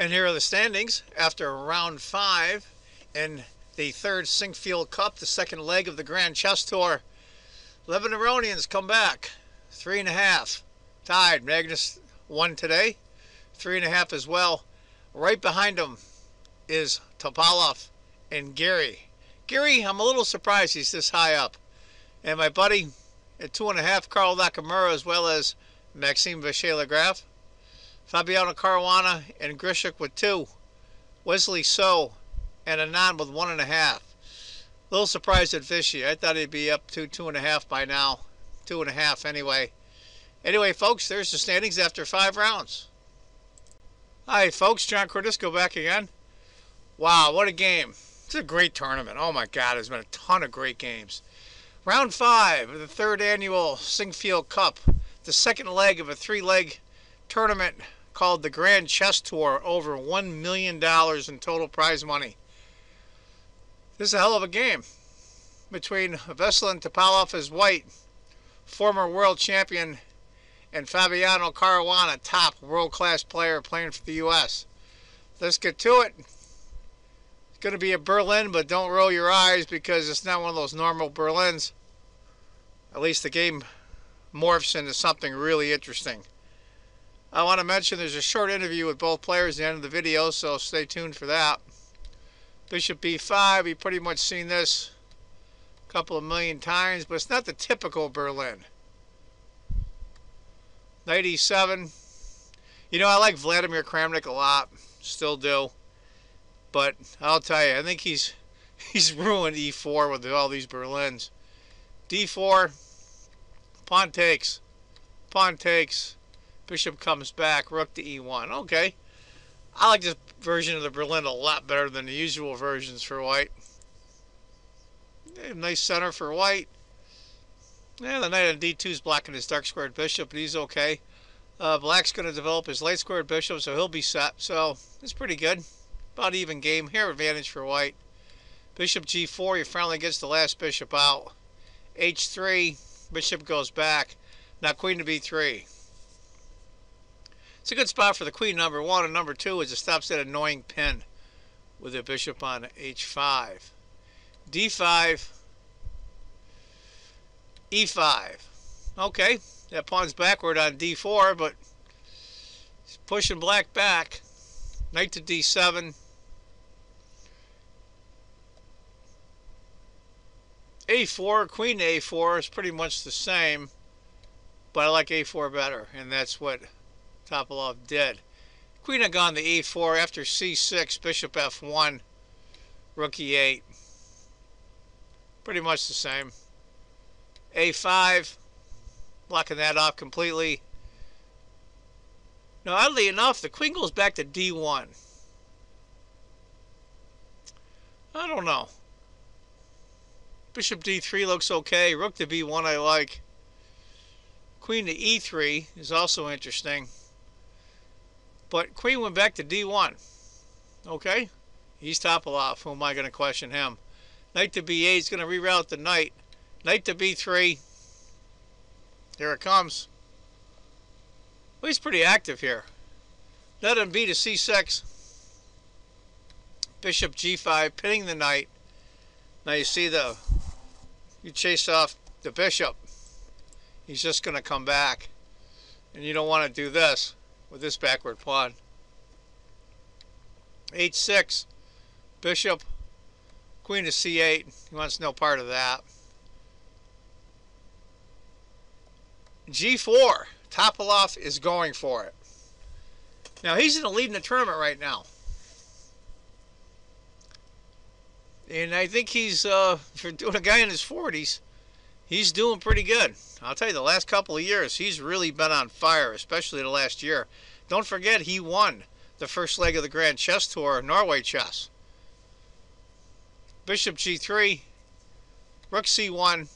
And here are the standings after round 5 in the third Sinquefield Cup, the second leg of the Grand Chess Tour. Lebanonians come back, 3.5. Tied. Magnus won today, 3.5 as well. Right behind him is Topalov and Gary. Gary, I'm a little surprised he's this high up. And my buddy at 2.5, Carl Nakamura, as well as Maxime Vacher-Lagrave. Fabiano Caruana and Grishik with 2. Wesley So and Anand with 1.5. A little surprised at Vishy. I thought he'd be up to 2.5 by now. 2.5 anyway. Anyway, folks, there's the standings after 5 rounds. Hi, folks. John Cordisco back again. Wow, what a game. It's a great tournament. Oh, my God. There's been a ton of great games. Round 5 of the 3rd annual Sinquefield Cup. The second leg of a 3-leg tournament called the Grand Chess Tour. Over $1 million in total prize money. This is a hell of a game between Veselin Topalov as white, former world champion, and Fabiano Caruana, top world-class player playing for the U.S. Let's get to it. It's going to be a Berlin, but don't roll your eyes because it's not one of those normal Berlins. At least the game morphs into something really interesting. I want to mention there's a short interview with both players at the end of the video, so stay tuned for that. Bishop b5, you've pretty much seen this a couple of million times, but it's not the typical Berlin. Knight e7. You know, I like Vladimir Kramnik a lot, still do. But I'll tell you, I think he's ruined e4 with all these Berlins. d4, pawn takes, bishop comes back, rook to e1. Okay. I like this version of the Berlin a lot better than the usual versions for white. Nice center for white. Yeah, the knight on d2 is blocking his dark squared bishop, but he's okay. Black's going to develop his light squared bishop, so he'll be set. So it's pretty good. About even game. Here, advantage for white. Bishop g4, he finally gets the last bishop out. h3, bishop goes back. Now queen to b3. It's a good spot for the queen, number 1, and number 2 is it stops that annoying pin with the bishop on h5. d5, e5. Okay, that pawn's backward on d4, but he's pushing black back. Knight to d7. a4, queen to a4 is pretty much the same, but I like a4 better, and that's what Topalov did. Queen had gone to e4 after c6, bishop f1, rook e8. Pretty much the same. a5, blocking that off completely. Now, oddly enough, the queen goes back to d1. I don't know. Bishop d3 looks okay. Rook to b1 I like. Queen to e3 is also interesting. But queen went back to d1. Okay? He's Topalov. Who am I going to question him? Knight to b8 is going to reroute the knight. Knight to b3. Here it comes. Well, he's pretty active here. Knight on b to c6. Bishop g5, pinning the knight. Now you see you chase off the bishop. He's just going to come back. And you don't want to do this with this backward pawn. h6, bishop, queen to c8. He wants no part of that. g4, Topalov is going for it. Now he's in the lead in the tournament right now. And I think he's, for doing a guy in his 40s, he's doing pretty good. I'll tell you, the last couple of years, he's really been on fire, especially the last year. Don't forget, he won the first leg of the Grand Chess Tour, Norway Chess. Bishop g3, rook c1.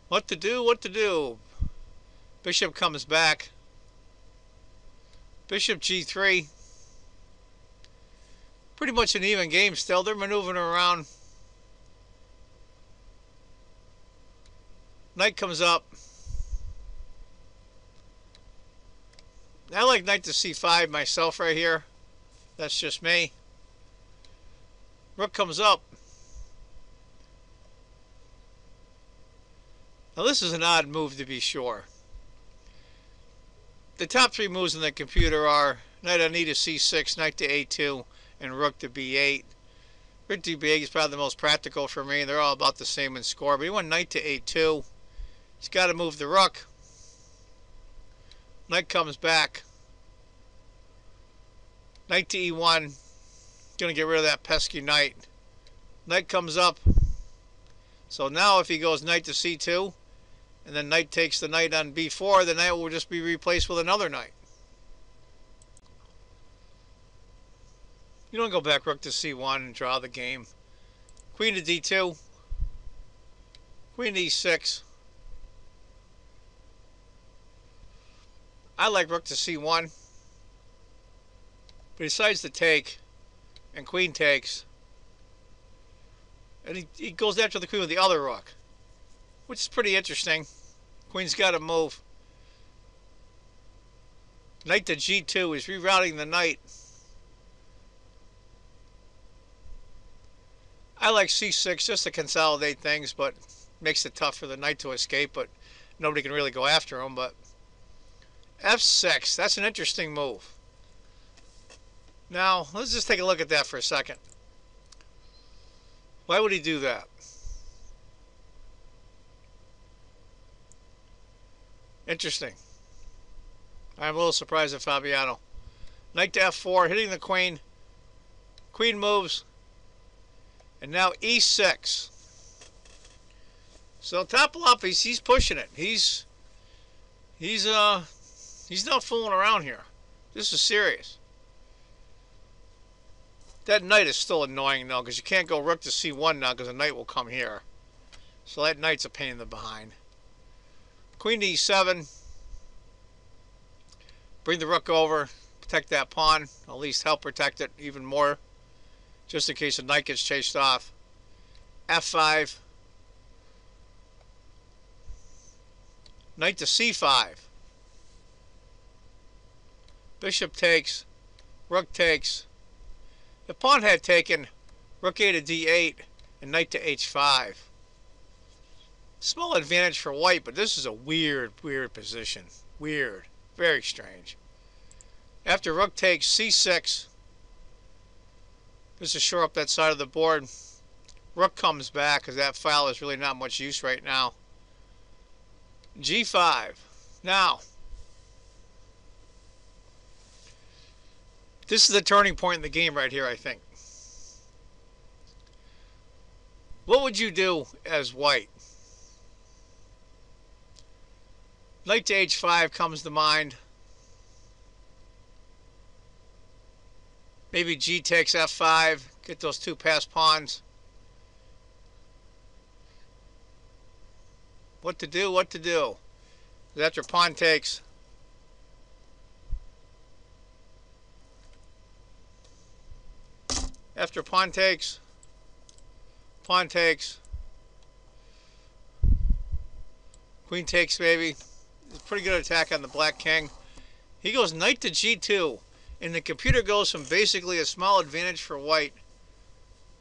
What to do? What to do? Bishop comes back. Bishop g3. Pretty much an even game still. They're maneuvering around. Knight comes up. I like knight to c5 myself right here. That's just me. Rook comes up. Now this is an odd move to be sure. The top three moves in the computer are knight on e to c6, knight to a2, and rook to b8. Rook to b8 is probably the most practical for me. They're all about the same in score. But he went knight to a2. He's got to move the rook. Knight comes back. Knight to e1. Going to get rid of that pesky knight. Knight comes up. So now if he goes knight to c2, and then knight takes the knight on b4, the knight will just be replaced with another knight. You don't go back rook to c1 and draw the game. Queen to d2. Queen to e6. I like rook to c1. But he decides to take, and queen takes. And he goes after the queen with the other rook, which is pretty interesting. Queen's got to move. Knight to g2 is rerouting the knight. I like c6 just to consolidate things, but makes it tough for the knight to escape, but nobody can really go after him. But f6, that's an interesting move. Now, let's just take a look at that for a second. Why would he do that? Interesting. I'm a little surprised at Fabiano. Knight to f4, hitting the queen. Queen moves. And now e6. So Topalov, he's pushing it. He's not fooling around here. This is serious. That knight is still annoying though, because you can't go rook to c1 now because the knight will come here. So that knight's a pain in the behind. Queen to e7. Bring the rook over. Protect that pawn. At least help protect it even more. Just in case the knight gets chased off. f5. Knight to c5. Bishop takes. Rook takes. The pawn had taken rook a to d8 and knight to h5. Small advantage for white, but this is a weird position. Weird. Very strange. After rook takes c6, just to shore up that side of the board, rook comes back because that file is really not much use right now. g5. Now, this is the turning point in the game right here, I think. What would you do as white? Knight to h5 comes to mind. Maybe g takes f5. Get those two passed pawns. What to do? What to do? After pawn takes. After pawn takes. Pawn takes. Queen takes maybe. It's a pretty good attack on the black king. He goes knight to g2. And the computer goes from basically a small advantage for white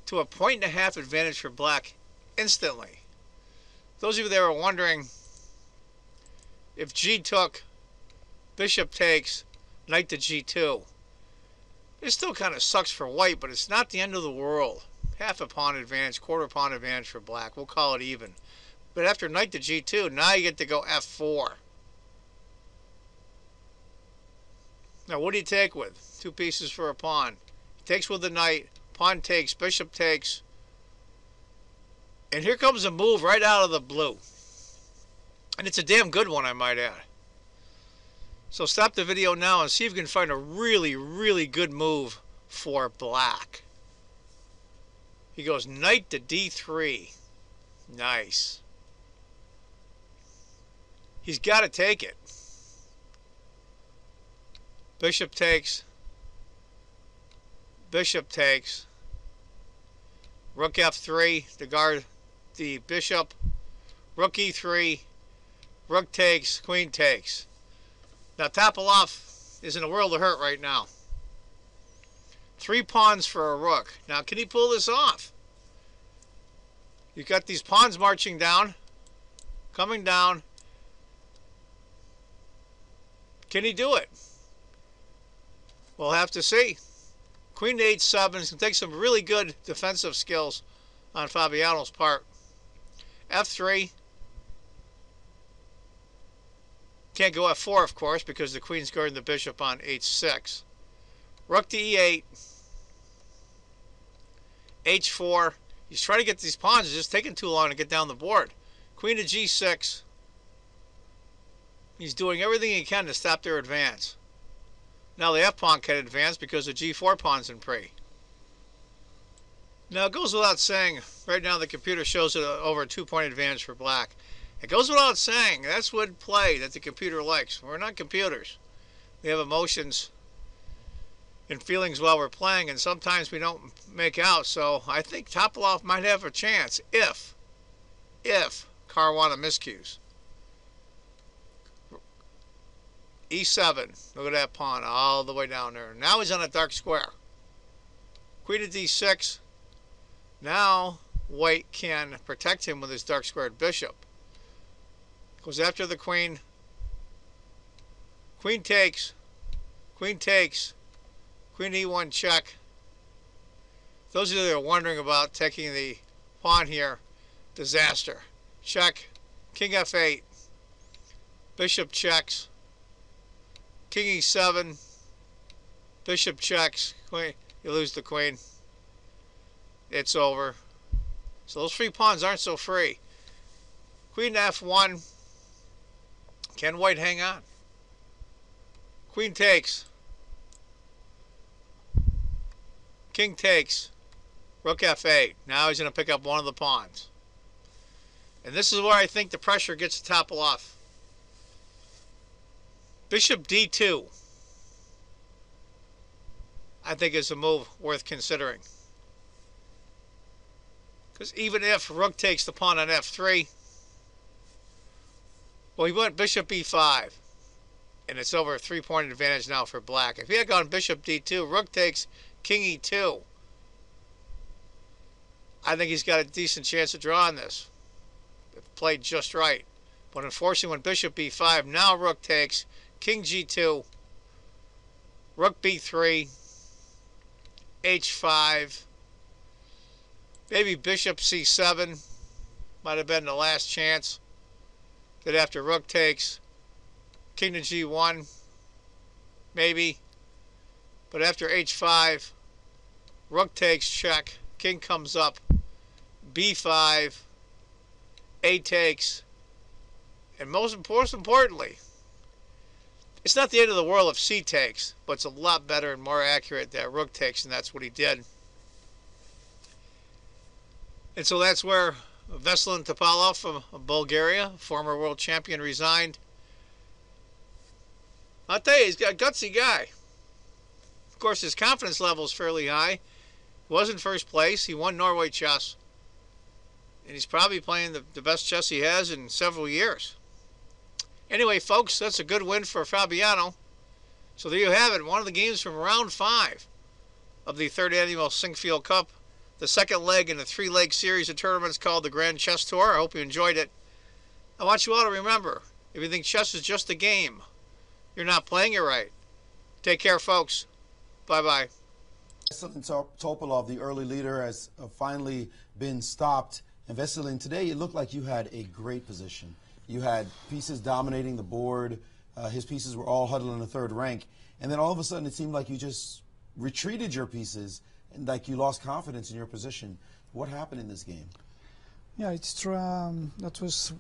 to a 1.5 advantage for black instantly. Those of you that were wondering if g took, bishop takes, knight to g2. It still kind of sucks for white, but it's not the end of the world. Half a pawn advantage, quarter pawn advantage for black. We'll call it even. But after knight to g2, now you get to go f4. Now what do you take with? Two pieces for a pawn. He takes with the knight. Pawn takes. Bishop takes. And here comes a move right out of the blue. And it's a damn good one, I might add. So stop the video now and see if you can find a really good move for black. He goes knight to d3. Nice. He's got to take it. Bishop takes. Bishop takes. Rook f3 to guard the bishop. Rook e3. Rook takes. Queen takes. Now Topalov, is in a world of hurt right now. 3 pawns for a rook. Now, can he pull this off? You've got these pawns marching down, coming down. Can he do it? We'll have to see. Queen to h7 is going to take some really good defensive skills on Fabiano's part. f3. Can't go f4, of course, because the queen's guarding the bishop on h6. Rook to e8. h4. He's trying to get these pawns. It's just taking too long to get down the board. Queen to g6. He's doing everything he can to stop their advance. Now the f-pawn can advance because the g4 pawn's in pre. Now it goes without saying, right now the computer shows it over a 2-point advantage for black. It goes without saying, that's what play that the computer likes. We're not computers. We have emotions and feelings while we're playing, and sometimes we don't make out. So I think Topalov might have a chance if Caruana miscues. e7. Look at that pawn all the way down there. Now he's on a dark square. Queen to d6. Now white can protect him with his dark squared bishop. Goes after the queen. Queen takes. Queen takes. Queen e1 check. Those of you that are wondering about taking the pawn here, disaster. Check. King f8. Bishop checks. King e7. Bishop checks. Queen. You lose the queen. It's over. So those 3 pawns aren't so free. Queen f1. Can white hang on? Queen takes. King takes. Rook f8. Now he's going to pick up one of the pawns. And this is where I think the pressure gets to Topalov. Bishop d2. I think is a move worth considering. Because even if rook takes the pawn on f3, well, he went bishop e5. And it's over a 3-point advantage now for black. If he had gone bishop d2, rook takes king e2. I think he's got a decent chance of drawing this, if played just right. But unfortunately, when bishop b5, now rook takes, king g2, rook b3, h5, maybe bishop c7 might have been the last chance. That after rook takes, king to g1, maybe. But after h5, rook takes, check, king comes up, b5, a takes, and most importantly, it's not the end of the world if c takes, but it's a lot better and more accurate that rook takes, and that's what he did. And so that's where Veselin Topalov from Bulgaria, former world champion, resigned. I'll tell you, he's got a gutsy guy. Of course, his confidence level is fairly high. He was in first place. He won Norway chess. And he's probably playing the best chess he has in several years. Anyway, folks, that's a good win for Fabiano. So there you have it. One of the games from round 5 of the 3rd annual Sinquefield Cup. The second leg in a 3-leg series of tournaments called the Grand Chess Tour. I hope you enjoyed it. I want you all to remember, if you think chess is just a game, you're not playing it right. Take care, folks. Bye-bye. Topalov, the early leader, has finally been stopped. And Veselin, today it looked like you had a great position. You had pieces dominating the board. His pieces were all huddled in the 3rd rank. And then all of a sudden it seemed like you just retreated your pieces and like you lost confidence in your position. What happened in this game? Yeah, it's true. That was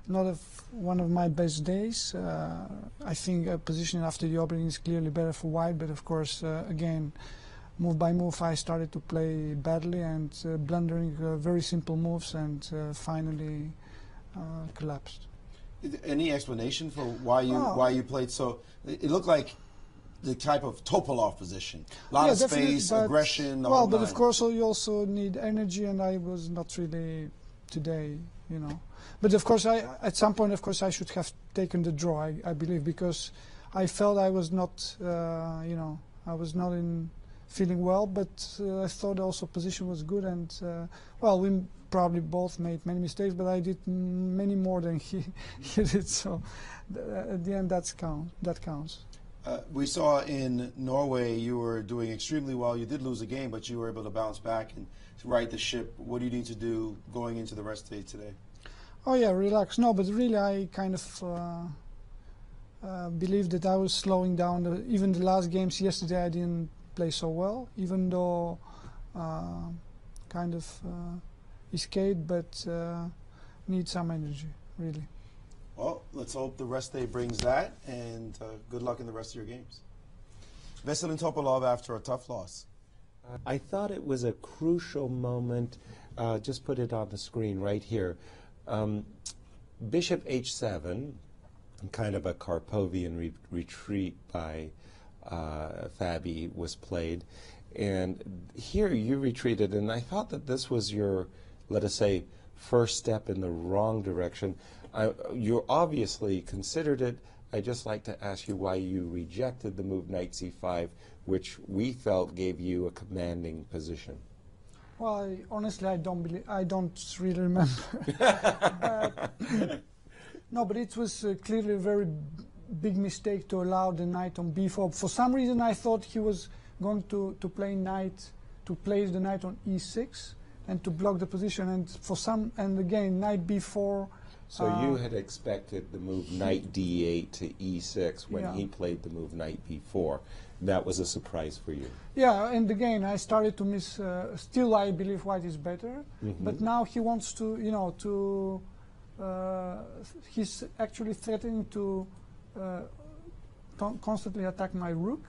not one of my best days. I think positioning after the opening is clearly better for white, but of course, again, move by move, I started to play badly and blundering very simple moves, and finally collapsed. Any explanation for why you played so? It looked like the type of Topalov position. A lot of space, aggression. Well, but of course you also need energy, and I was not really today, you know. But of course, at some point, of course, I should have taken the draw, I believe, because I felt I was not, I was not in feeling well, but I thought also position was good, and well, we probably both made many mistakes, but I did many more than he did. So at the end, that counts. We saw in Norway you were doing extremely well. You did lose a game, but you were able to bounce back and right the ship. What do you need to do going into the rest day today? Oh yeah, relax. No, but really, I kind of believe that I was slowing down. Even the last games yesterday, I didn't play so well, even though kind of escaped, but need some energy, really. Well, let's hope the rest day brings that, and good luck in the rest of your games. Veselin Topalov after a tough loss. I thought it was a crucial moment. Just put it on the screen right here. Bishop h7, kind of a Karpovian retreat by Fabi was played. And here you retreated, and I thought that this was your, let us say, first step in the wrong direction. You obviously considered it. I'd just like to ask you why you rejected the move knight c5, which we felt gave you a commanding position. Well, honestly, I don't really remember. No, but it was clearly a very big mistake to allow the knight on b4. For some reason, I thought he was going to place the knight on e6 and to block the position. And again, knight b4. So you had expected the move knight d8 to e6 when he played the move knight b4. That was a surprise for you. Yeah, and again, I started to miss. Still, I believe white is better, but now he wants to, he's actually threatening to constantly attack my rook,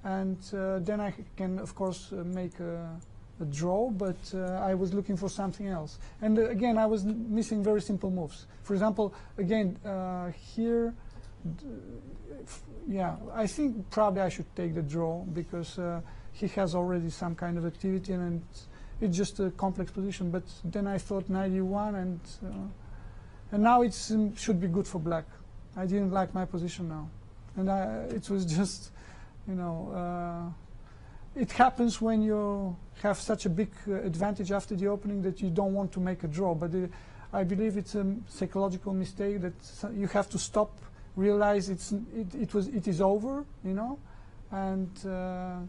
and then I can, of course, make a draw, but I was looking for something else. And again, I was missing very simple moves. For example, again, here, yeah, I think probably I should take the draw because he has already some kind of activity, and it's just a complex position. But then I thought knight e1, and now it should be good for black. I didn't like my position now, and it was just, it happens when you have such a big advantage after the opening that you don't want to make a draw. But I believe it's a psychological mistake that you have to stop, realize it is over, and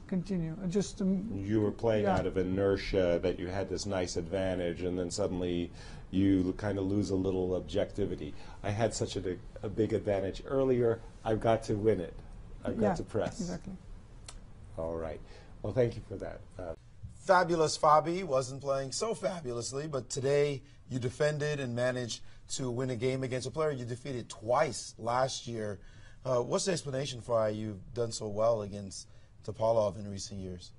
continue. Just you were playing out of inertia that you had this nice advantage, and then suddenly you kind of lose a little objectivity. I had such a big advantage earlier. I've got to win it. I've got to press. Exactly. All right. Well, thank you for that. Fabulous Fabi wasn't playing so fabulously, but today you defended and managed to win a game against a player you defeated twice last year. What's the explanation for why you've done so well against Topalov in recent years?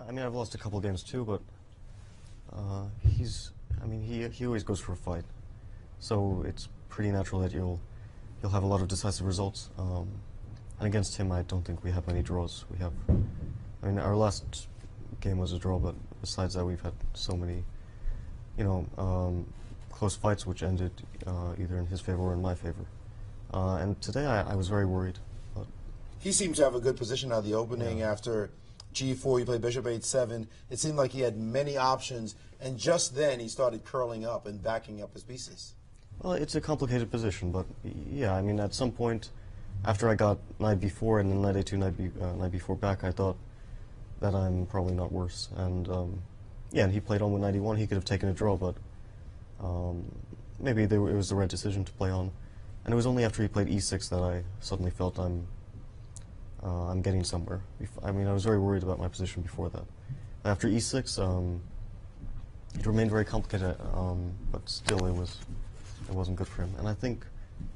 I mean, I've lost a couple games too, but he always goes for a fight, so it's pretty natural that you'll have a lot of decisive results. And against him, I don't think we have many draws. Our last game was a draw, but besides that, we've had so many, close fights which ended either in his favor or in my favor. And today, I was very worried. He seemed to have a good position at the opening. After g4, you played bishop h7. It seemed like he had many options, and just then he started curling up and backing up his pieces. Well, it's a complicated position, but yeah, at some point, after I got knight b4 and then knight a2, knight b4 back, I thought that I'm probably not worse. And and he played on with knight e1. He could have taken a draw, but maybe it was the right decision to play on. And it was only after he played e6 that I suddenly felt I'm getting somewhere. I was very worried about my position before that. After e6, it remained very complicated, but still it wasn't good for him. And I think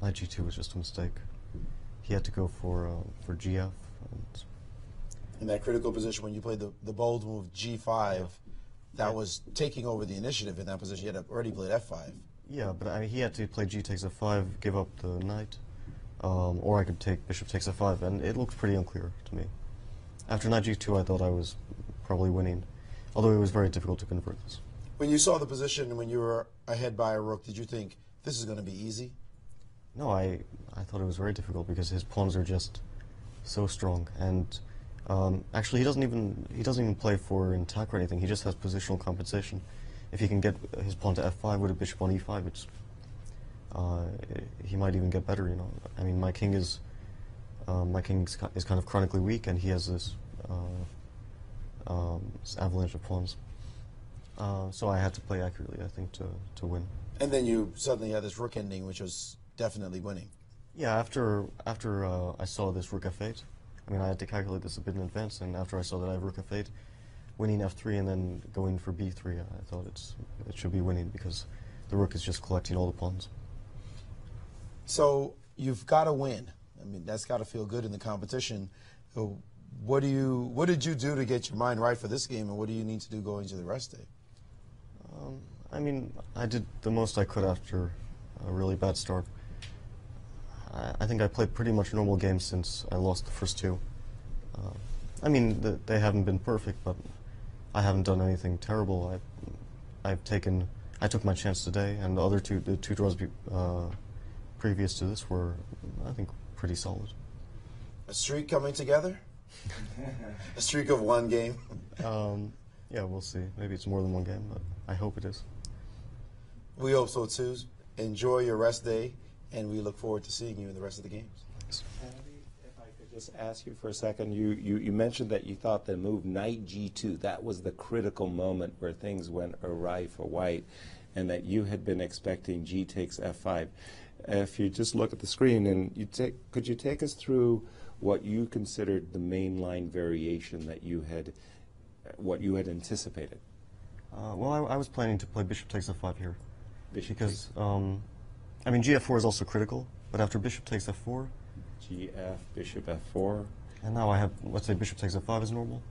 knight g2 was just a mistake. He had to go for gf. In that critical position when you played the bold move g5, that was taking over the initiative in that position. You had already played f5. Yeah, but he had to play g takes f5, give up the knight, or I could take bishop takes f5, and it looked pretty unclear to me. After knight g2, I thought I was probably winning, although it was very difficult to convert this. When you saw the position when you were ahead by a rook, did you think this is going to be easy? No, I thought it was very difficult because his pawns are just so strong, and actually he doesn't even play for an attack or anything. He just has positional compensation. If he can get his pawn to f5 with a bishop on e5, it's he might even get better. You know, I mean, my king is kind of chronically weak, and he has this avalanche of pawns. So I had to play accurately, I think, to win. And then you suddenly had this rook ending, which was definitely winning. Yeah, after I saw this rook f8, I mean, I had to calculate this a bit in advance, and after I saw that I have rook f8, winning f3 and then going for b3, I thought it should be winning because the rook is just collecting all the pawns. So you've got to win. I mean, that's got to feel good in the competition. So what did you do to get your mind right for this game, and what do you need to do going to the rest day? I mean, I did the most I could after a really bad start. I think I played pretty much normal games since I lost the first two. I mean, they haven't been perfect, but I haven't done anything terrible. I took my chance today, and the two draws previous to this were, I think, pretty solid. A streak coming together? A streak of one game? Yeah, we'll see. Maybe it's more than one game, but I hope it is. We hope so too. Enjoy your rest day, and we look forward to seeing you in the rest of the games. Andy, if I could just ask you for a second, you mentioned that you thought the move knight g2, that was the critical moment where things went awry for white, and that you had been expecting g takes f5. If you just look at the screen, and could you take us through what you considered the main line variation that you had, what you had anticipated? Well, I was planning to play bishop takes f5 here. Because, I mean, gf4 is also critical, but after bishop takes f4... gf, bishop f4. And now I have, let's say bishop takes f5 is normal.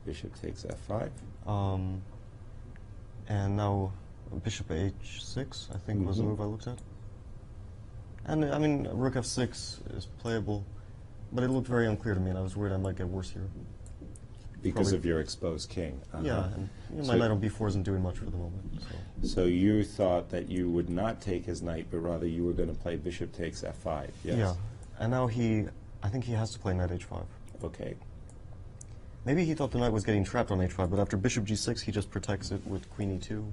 Bishop takes f5. And now bishop h6, I think, was the move I looked at. And, I mean, rook f6 is playable, but it looked very unclear to me, and I was worried I might get worse here. Because of your exposed king. Yeah, and my knight on b4 isn't doing much for the moment. So you thought that you would not take his knight, but rather you were going to play bishop takes f5, yes? Yeah, and now I think he has to play knight h5. Okay. Maybe he thought the knight was getting trapped on h5, but after bishop g6, he just protects it with queen e2,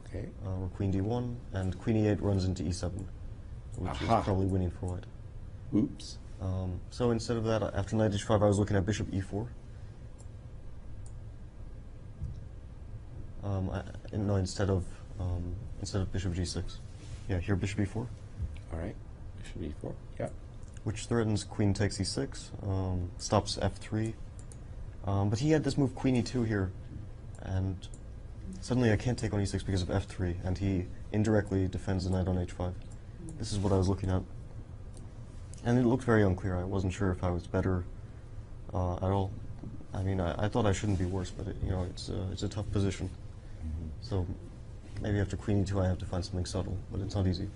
Okay. or queen d1, and queen e8 runs into e7, which is probably winning for white. Oops. So instead of that, after knight h5, I was looking at bishop e4. No, instead of bishop g6. Yeah, here bishop e4. All right. Bishop e4. Yeah. Which threatens queen takes e6, stops f3. But he had this move queen e2 here, and suddenly I can't take on e6 because of f3, and he indirectly defends the knight on h5. This is what I was looking at. And it looked very unclear. I wasn't sure if I was better at all. I mean, I thought I shouldn't be worse, but it's a tough position. So maybe after queen e2 I have to find something subtle, but it's not easy.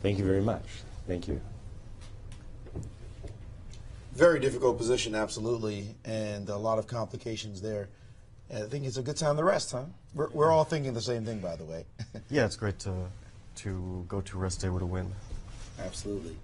Thank you very much. Thank you. Very difficult position, absolutely, and a lot of complications there. And I think it's a good time to rest, huh? We're all thinking the same thing, by the way. Yeah, it's great to go to rest day with a win. Absolutely.